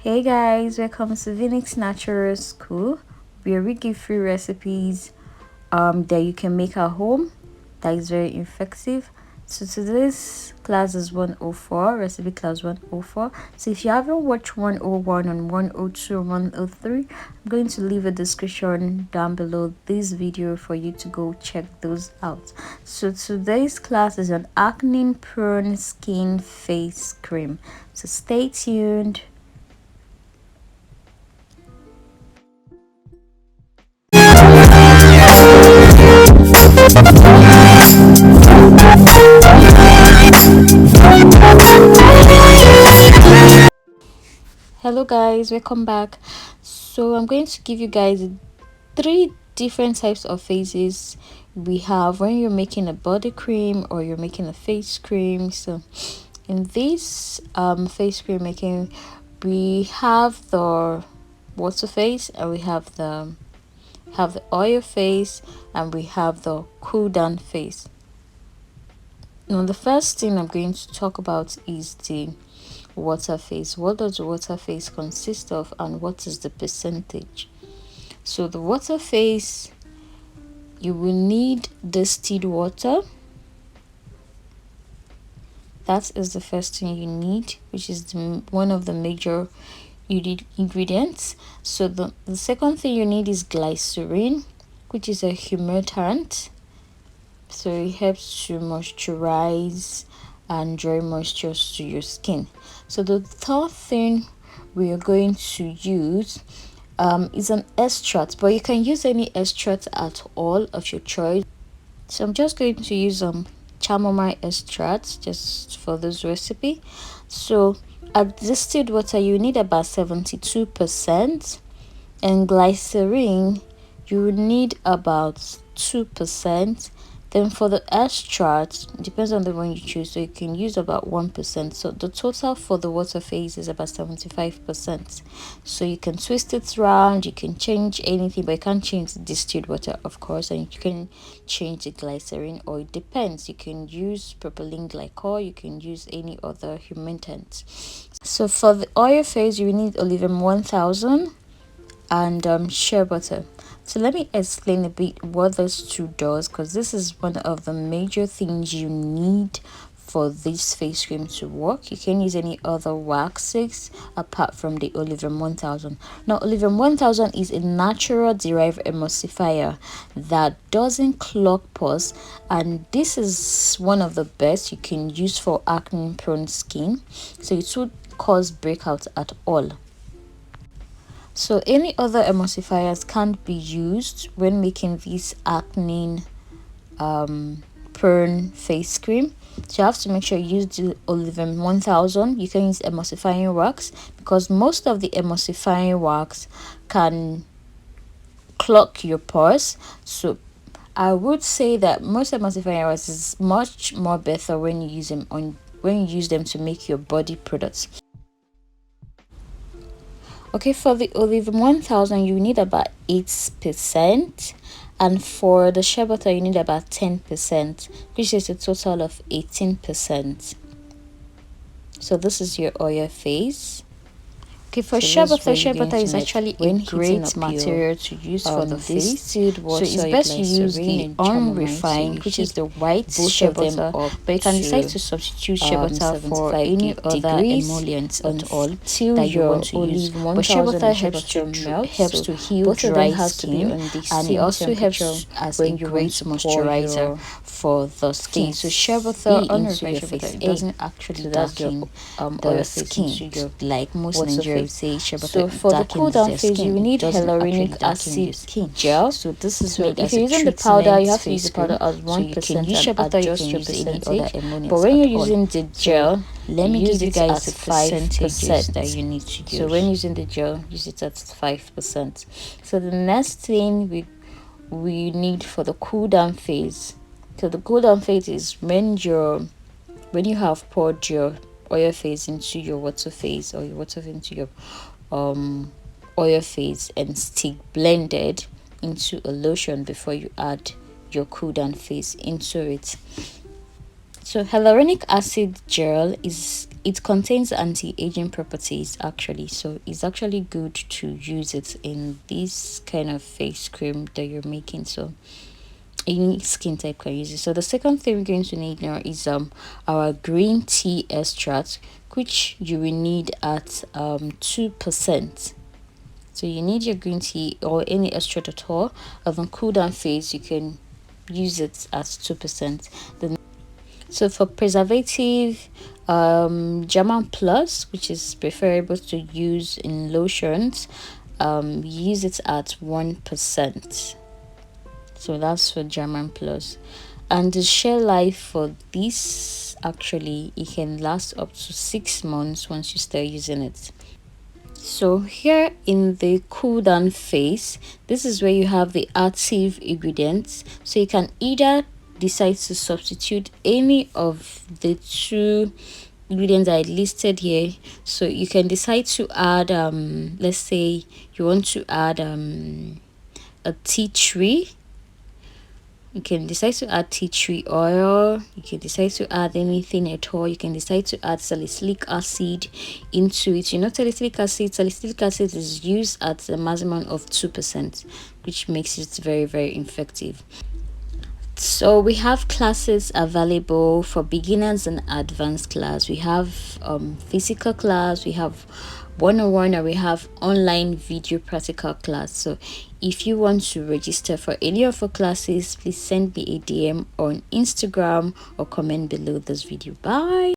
Hey guys, welcome to Vinix Natural School, where we give free recipes that you can make at home that is very effective. So today's class is 104, recipe class 104. So if you haven't watched 101 and 102 and 103, I'm going to leave a description down below this video for you to go check those out. So today's class is an acne prone skin face cream. So stay tuned. Hello guys, welcome back. So I'm going to give you guys three different types of phases we have when you're making a body cream or you're making a face cream. So in this face cream making, we have the water phase and we have the oil phase and we have the cool down phase. Now the first thing I'm going to talk about is the water phase. What does the water phase consist of and what is the percentage? So the water phase, you will need distilled water. That is the first thing you need, which is one of the major ingredients. So the second thing you need is glycerin, which is a humectant. So it helps to moisturize and draw moisture to your skin. So the third thing we are going to use is an extract, but you can use any extract at all of your choice. So I'm just going to use chamomile extract just for this recipe. So at distilled water you need about 72%, and glycerin you need about 2%. Then for the extract, depends on the one you choose, so you can use about 1%. So the total for the water phase is about 75%. So you can twist it around, you can change anything, but you can't change the distilled water, of course, and you can change the glycerin, or it depends. You can use propylene glycol, you can use any other humectant. So for the oil phase, you need Olivem 1000 and Sheabutter. So let me explain a bit what those two does, because this is one of the major things you need for this face cream to work. You can use any other waxes apart from the Olivem 1000. Now Olivem 1000 is a natural derived emulsifier that doesn't clog pores, and this is one of the best you can use for acne prone skin, so it would cause breakouts at all. So any other emulsifiers can't be used when making this acne prone face cream. So you have to make sure you use the Olivem 1000. You can use emulsifying wax, because most of the emulsifying wax can clog your pores. So I would say that most emulsifying wax is much more better when you use them to make your body products. Okay, for the Olivem 1000 you need about 8%, and for the Sheabutter you need about 10%, which is a total of 18%. So this is your oil phase. Okay, for Sheabutter is actually a great material to use for the face. So it's best you use the unrefined, which is the white Sheabutter, but you can decide to substitute Sheabutter for any other emollients at all that you want to use. But Sheabutter helps to heal dry skin, and it also helps as a great moisturizer for the skin. So Sheabutter, unrefined Sheabutter, it doesn't actually darken the skin like most Nigerians say. So for the cool down phase you need hyaluronic acid gel. So this is made if you're using the powder, you have to use the powder as 1%, and adjust your percentage. But when you're using the gel, let me give you guys the 5% that you need to use. So when using the gel, use it at 5%. So the next thing we need for the cool down phase. So the cool down phase is when you have poured your oil phase into your water phase, or your water into your oil phase, and stick blended into a lotion before you add your cool down phase into it. So hyaluronic acid gel it contains anti-aging properties actually, so it's actually good to use it in this kind of face cream that you're making. So any skin type can use it. So the second thing we're going to need now is our green tea extract, which you will need at 2%. So you need your green tea or any extract at all. Of a Cooldown Phase, you can use it at 2%. So for preservative, Germall Plus, which is preferable to use in lotions, use it at 1%. So that's for Germall Plus. And the shelf life for this, actually it can last up to 6 months once you start using it. So here in the Cooldown Phase, this is where you have the active ingredients. So you can either decide to substitute any of the two ingredients I listed here. So you can decide to add let's say you want to add a tea tree. You can decide to add tea tree oil. You can decide to add anything at all. You can decide to add salicylic acid into it. You know, salicylic acid is used at a maximum of 2%, which makes it very, very effective. So we have classes available for beginners and advanced class. We have physical class, we have 101, and we have online video practical class. So if you want to register for any of our classes, please send me a DM on Instagram or comment below this video. Bye.